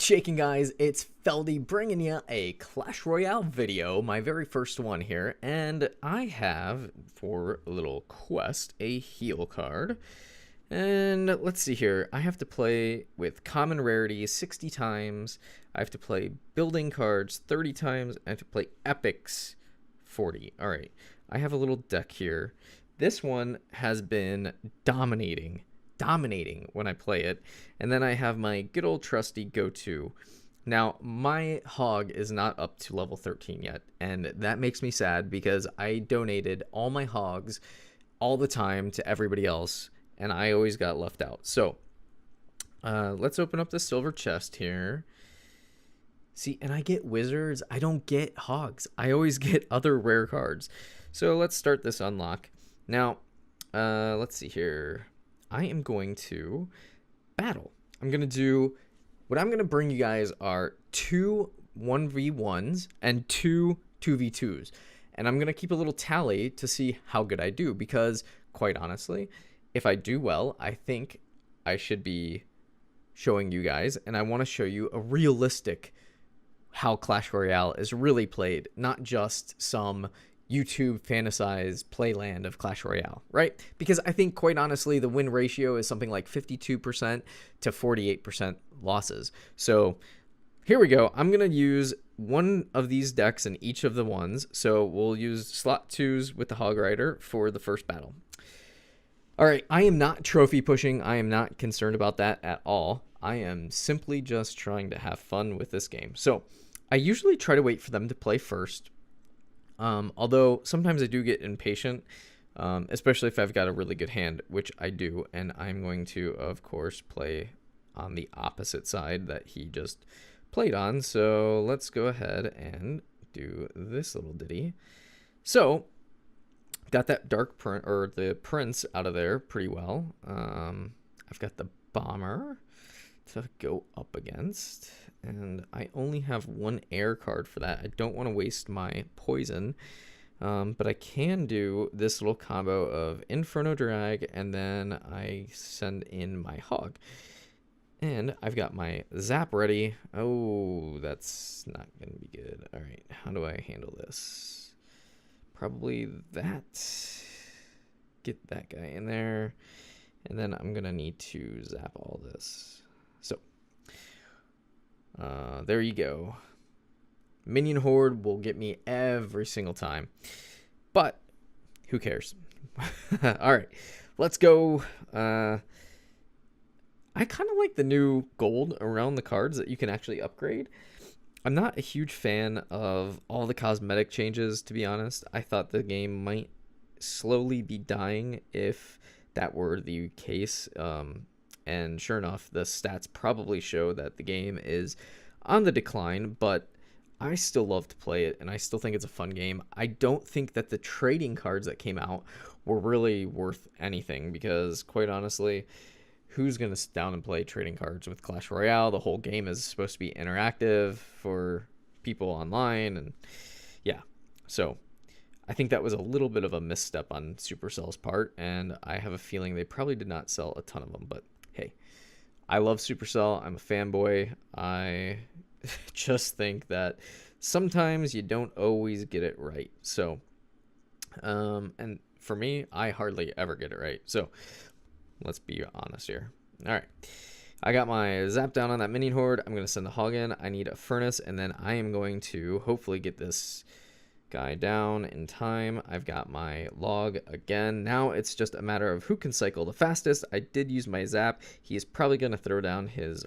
What's shaking, guys? It's Feldy bringing you a Clash Royale video, my very first one here, and I have, for a little quest, a heal card. And let's see here, I have to play with common rarity 60 times, I have to play building cards 30 times, I have to play epics 40. Alright, I have a little deck here. This one has been dominating when I play it, and then I have my good old trusty go-to. Now my hog is not up to level 13 yet, and that makes me sad because I donated all my hogs all the time to everybody else and I always got left out. So let's open up the silver chest here. See, and I get wizards, I don't get hogs, I always get other rare cards. So let's start this unlock. Now let's see here, I am going to battle. I'm going to do, what I'm going to bring you guys are 2 1v1s and 2 2v2s. And I'm going to keep a little tally to see how good I do, because quite honestly, if I do well, I think I should be showing you guys, and I want to show you a realistic how Clash Royale is really played, not just some YouTube fantasized playland of Clash Royale, right? Because I think, quite honestly, the win ratio is something like 52% to 48% losses. So here we go. I'm going to use one of these decks in each of the ones. So we'll use slot 2s with the Hog Rider for the first battle. All right, I am not trophy pushing. I am not concerned about that at all. I am simply just trying to have fun with this game. So I usually try to wait for them to play first. Although sometimes I do get impatient, especially if I've got a really good hand, which I do, and I'm going to, of course, play on the opposite side that he just played on. So let's go ahead and do this little ditty. So got that dark print, or the prince, out of there pretty well. I've got the bomber to go up against, and I only have one air card for that. I don't want to waste my poison, but I can do this little combo of Inferno Drag, and then I send in my hog. And I've got my zap ready. Oh, that's not going to be good. All right, how do I handle this? Probably that. Get that guy in there. And then I'm going to need to zap all this. So there you go. Minion Horde will get me every single time, but who cares? All right, let's go. I kind of like the new gold around the cards that you can actually upgrade. I'm not a huge fan of all the cosmetic changes, to be honest. I thought the game might slowly be dying if that were the case. And sure enough, the stats probably show that the game is on the decline, but I still love to play it, and I still think it's a fun game. I don't think that the trading cards that came out were really worth anything, because quite honestly, who's going to sit down and play trading cards with Clash Royale? The whole game is supposed to be interactive for people online, and yeah, so I think that was a little bit of a misstep on Supercell's part, and I have a feeling they probably did not sell a ton of them, but hey, I love Supercell. I'm a fanboy. I just think that sometimes you don't always get it right. So, and for me, I hardly ever get it right. So let's be honest here. All right, I got my zap down on that minion horde. I'm going to send the hog in. I need a furnace, and then I am going to hopefully get this guy down in time. I've got my log again. Now it's just a matter of who can cycle the fastest. I did use my zap. He is probably going to throw down his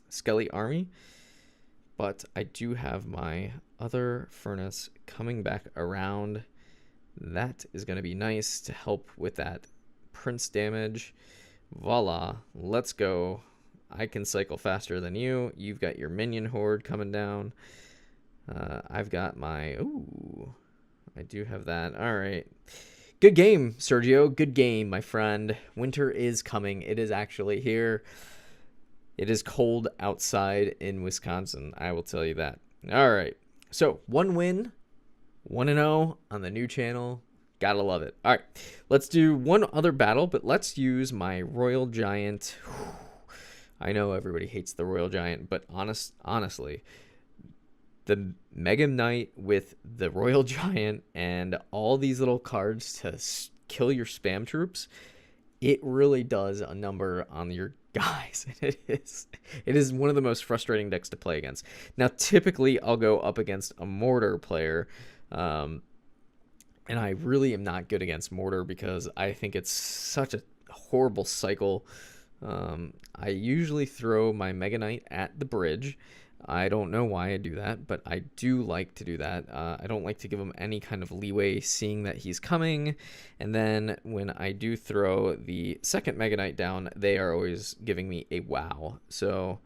Skelly army, but I do have my other furnace coming back around. That is going to be nice to help with that prince damage. Voila, let's go. I can cycle faster than you. You've got your minion horde coming down. I've got my, ooh, I do have that. All right. Good game, Sergio. Good game, my friend. Winter is coming. It is actually here. It is cold outside in Wisconsin. I will tell you that. All right. So 1 win, 1-0 on the new channel. Gotta love it. All right. Let's do one other battle, but let's use my Royal Giant. I know everybody hates the Royal Giant, but honestly, the Mega Knight with the Royal Giant and all these little cards to kill your spam troops, it really does a number on your guys. It is one of the most frustrating decks to play against. Now, typically, I'll go up against a Mortar player, and I really am not good against Mortar because I think it's such a horrible cycle. I usually throw my Mega Knight at the bridge. I don't know why I do that, but I do like to do that. I don't like to give him any kind of leeway seeing that he's coming. And then when I do throw the second Mega Knight down, they are always giving me a wow. So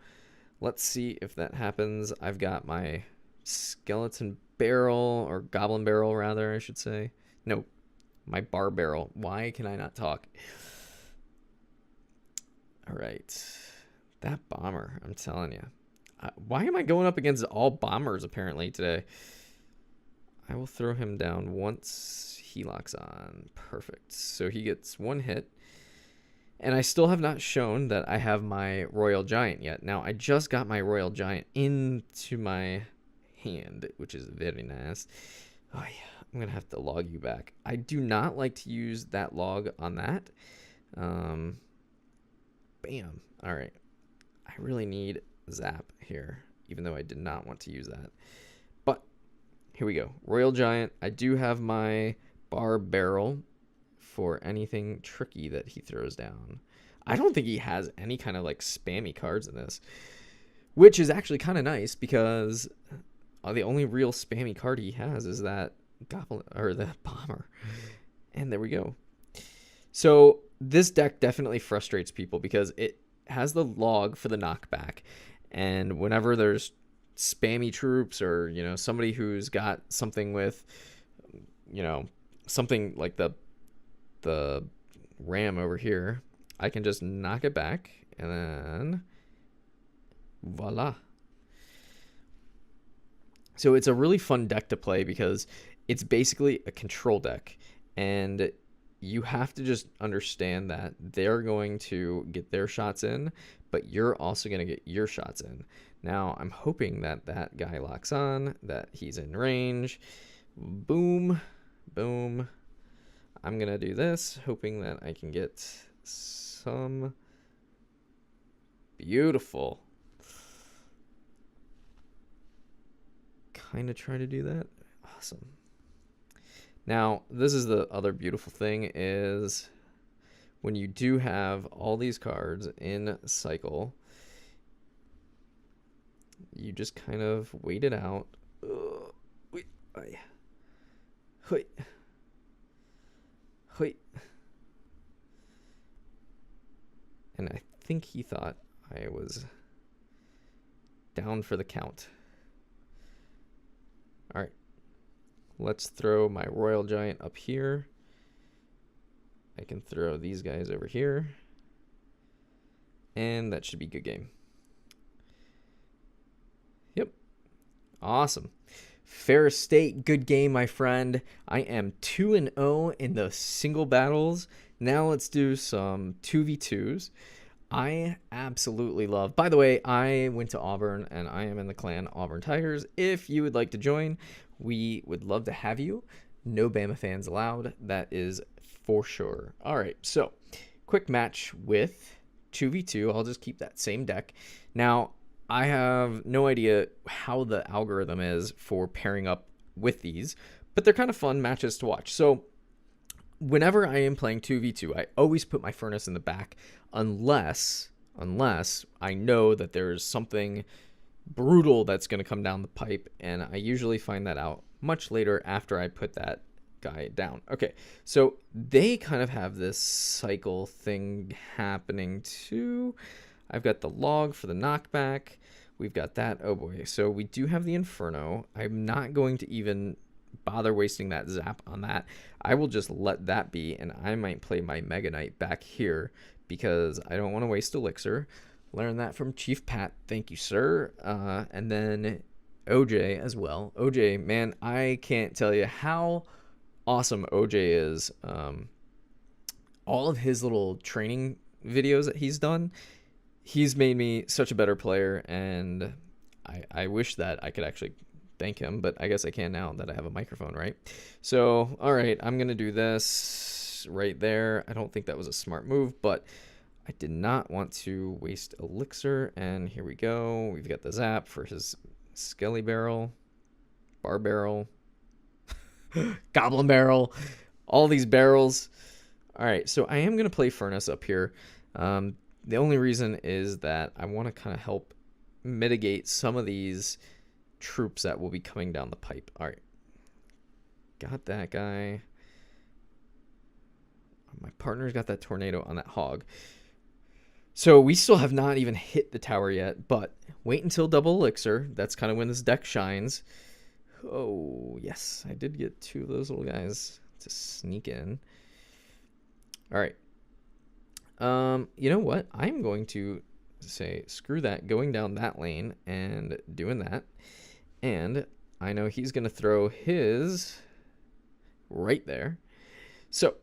let's see if that happens. I've got my skeleton barrel, or goblin barrel rather, I should say. No, my bar barrel. Why can I not talk? All right. That bomber, I'm telling you. Why am I going up against all bombers apparently today? I will throw him down once he locks on. Perfect. So he gets one hit. And I still have not shown that I have my Royal Giant yet. Now, I just got my Royal Giant into my hand, which is very nice. Oh, yeah. I'm going to have to log you back. I do not like to use that log on that. Bam. All right. I really need Zap here, even though I did not want to use that. But here we go. Royal Giant. I do have my bar barrel for anything tricky that he throws down. I don't think he has any kind of like spammy cards in this, which is actually kind of nice because the only real spammy card he has is that goblin or the bomber. And there we go. So this deck definitely frustrates people because it has the log for the knockback, and whenever there's spammy troops or somebody who's got something with something like the ram over here, I can just knock it back and then voila. So it's a really fun deck to play because it's basically a control deck, and you have to just understand that they're going to get their shots in, but you're also going to get your shots in. Now, I'm hoping that that guy locks on, that he's in range. Boom, boom. I'm going to do this, hoping that I can get some beautiful. Kind of try to do that. Awesome. Now, this is the other beautiful thing is when you do have all these cards in cycle, you just kind of wait it out. Wait. Wait. Wait. And I think he thought I was down for the count. All right. Let's throw my Royal Giant up here. I can throw these guys over here. And that should be good game. Yep. Awesome. Fair State, good game, my friend. I am 2-0 in the single battles. Now let's do some 2v2s. I absolutely love. By the way, I went to Auburn and I am in the clan Auburn Tigers. If you would like to join, we would love to have you. No Bama fans allowed. That is for sure. All right, so quick match with 2v2. I'll just keep that same deck. Now, I have no idea how the algorithm is for pairing up with these, but they're kind of fun matches to watch. So whenever I am playing 2v2, I always put my furnace in the back unless I know that there's something brutal that's going to come down the pipe, and I usually find that out much later after I put that guy down. Okay, so they kind of have this cycle thing happening too. I've got the log for the knockback. We've got that. Oh boy. So we do have the Inferno. I'm not going to even bother wasting that zap on that. I will just let that be, and I might play my Mega Knight back here because I don't want to waste Elixir. Learned that from Chief Pat. Thank you, sir. And then OJ as well. OJ, man, I can't tell you how awesome OJ is. All of his little training videos that he's done, he's made me such a better player, and I wish that I could actually thank him, but I guess I can now that I have a microphone, right? So, all right, I'm going to do this right there. I don't think that was a smart move, but I did not want to waste elixir, and here we go. We've got the zap for his skelly barrel, bar barrel, goblin barrel, all these barrels. All right, so I am going to play furnace up here. The only reason is that I want to kind of help mitigate some of these troops that will be coming down the pipe. All right, got that guy. My partner's got that tornado on that hog. So we still have not even hit the tower yet, but wait until double elixir. That's kind of when this deck shines. Oh, yes, I did get 2 of those little guys to sneak in. All right. You know what? I'm going to say, screw that, going down that lane and doing that. And I know he's going to throw his right there. So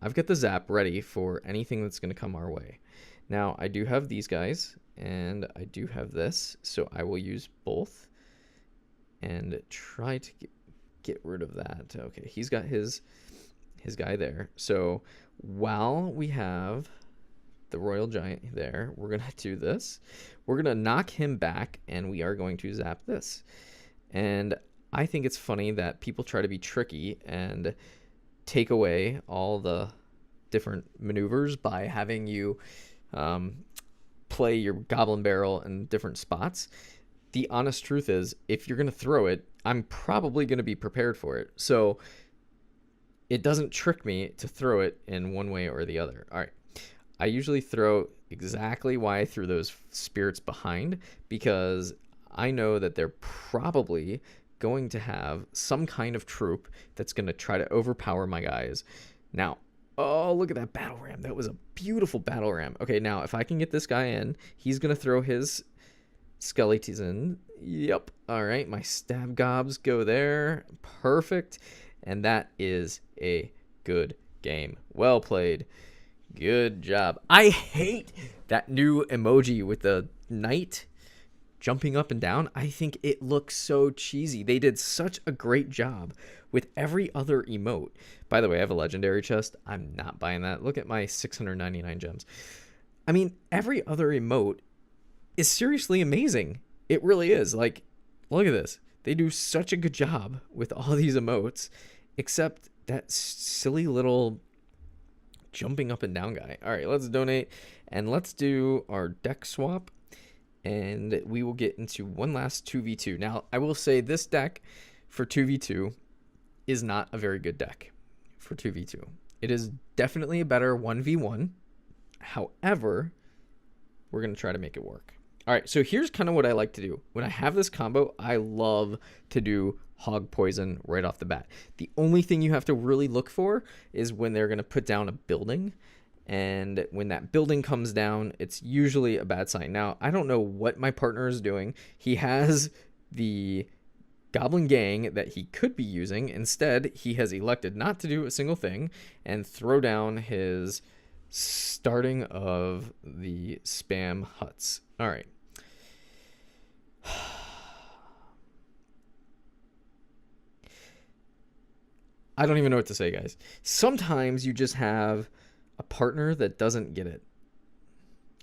I've got the zap ready for anything that's going to come our way. Now, I do have these guys, and I do have this, so I will use both and try to get rid of that. Okay, he's got his guy there. So while we have the Royal Giant there, we're going to do this. We're going to knock him back, and we are going to zap this. And I think it's funny that people try to be tricky and take away all the different maneuvers by having you play your goblin barrel in different spots. The honest truth is, if you're going to throw it, I'm probably going to be prepared for it. So it doesn't trick me to throw it in one way or the other. All right. I usually throw exactly why I threw those spirits behind, because I know that they're probably going to have some kind of troop that's going to try to overpower my guys. Now, oh, look at that battle ram. That was a beautiful battle ram. Okay, now if I can get this guy in, he's going to throw his skeletons in. Yep. All right, my stab gobs go there. Perfect. And that is a good game. Well played. Good job. I hate that new emoji with the knight jumping up and down. I think it looks so cheesy. They did such a great job with every other emote. By the way, I have a legendary chest. I'm not buying that. Look at my 699 gems. I mean, every other emote is seriously amazing. It really is. Like, look at this. They do such a good job with all these emotes, except that silly little jumping up and down guy. All right, let's donate, and let's do our deck swap, and we will get into one last 2v2. Now, I will say this deck for 2v2 is not a very good deck for 2v2. It is definitely a better 1v1. However, we're going to try to make it work. All right, so here's kind of what I like to do. When I have this combo, I love to do hog poison right off the bat. The only thing you have to really look for is when they're going to put down a building. And when that building comes down, it's usually a bad sign. Now, I don't know what my partner is doing. He has the Goblin Gang that he could be using. Instead, he has elected not to do a single thing and throw down his starting of the spam huts. All right. I don't even know what to say, guys. Sometimes you just have a partner that doesn't get it.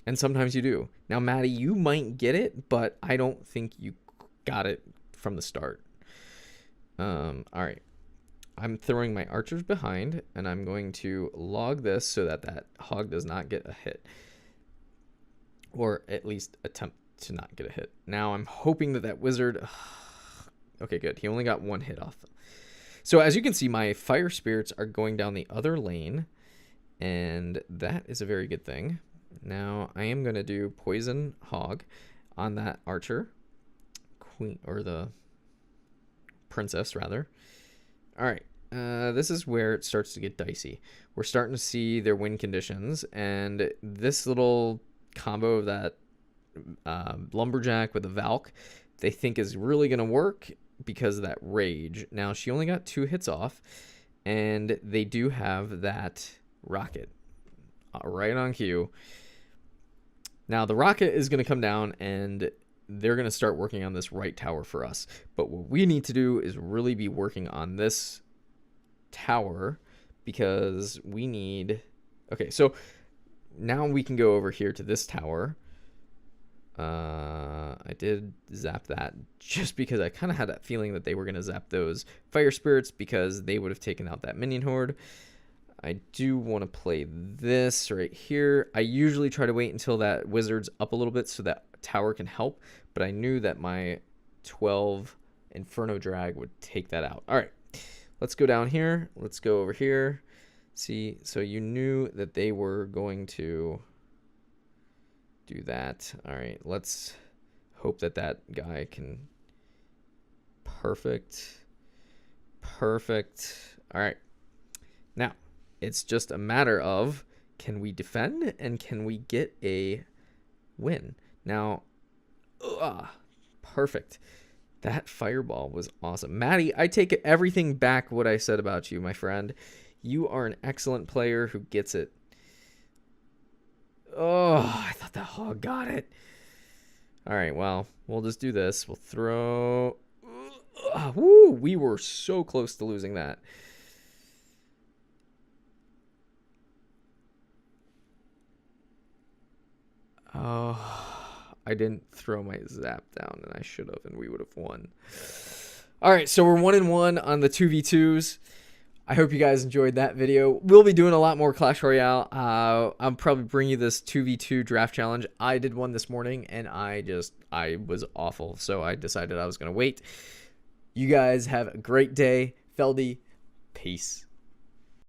And sometimes you do. Now, Maddie, you might get it, but I don't think you got it from the start. All right. I'm throwing my archers behind, and I'm going to log this so that that hog does not get a hit. Or at least attempt to not get a hit. Now, I'm hoping that that wizard... Okay, good. He only got one hit off. So as you can see, my fire spirits are going down the other lane, and that is a very good thing. Now I am going to do poison hog on that archer, queen, or the princess rather. All right, this is where it starts to get dicey. We're starting to see their win conditions, and this little combo of that lumberjack with a Valk, they think is really going to work because of that rage. Now, she only got 2 hits off, and they do have that rocket right on cue. Now, the rocket is going to come down, and they're going to start working on this right tower for us. But what we need to do is really be working on this tower, because we need... Okay, so now we can go over here to this tower. I did zap that just because I kind of had that feeling that they were going to zap those fire spirits, because they would have taken out that minion horde. I do want to play this right here. I usually try to wait until that wizard's up a little bit so that tower can help, but I knew that my 12 Inferno Drag would take that out. All right, let's go down here. Let's go over here. See, so you knew that they were going to do that. All right, let's hope that that guy can... Perfect. All right, now it's just a matter of, can we defend and can we get a win? Now, perfect. That fireball was awesome. Maddie, I take everything back what I said about you, my friend. You are an excellent player who gets it. Oh, I thought that hog got it. All right, well, we'll just do this. We'll throw... Woo, we were so close to losing that. Oh, I didn't throw my zap down, and I should have, and we would have won. All right, so we're 1-1 on the 2v2s. I hope you guys enjoyed that video. We'll be doing a lot more Clash Royale. I'll probably bring you this 2v2 draft challenge. I did one this morning, and I was awful, so I decided I was going to wait. You guys have a great day. Feldy, peace.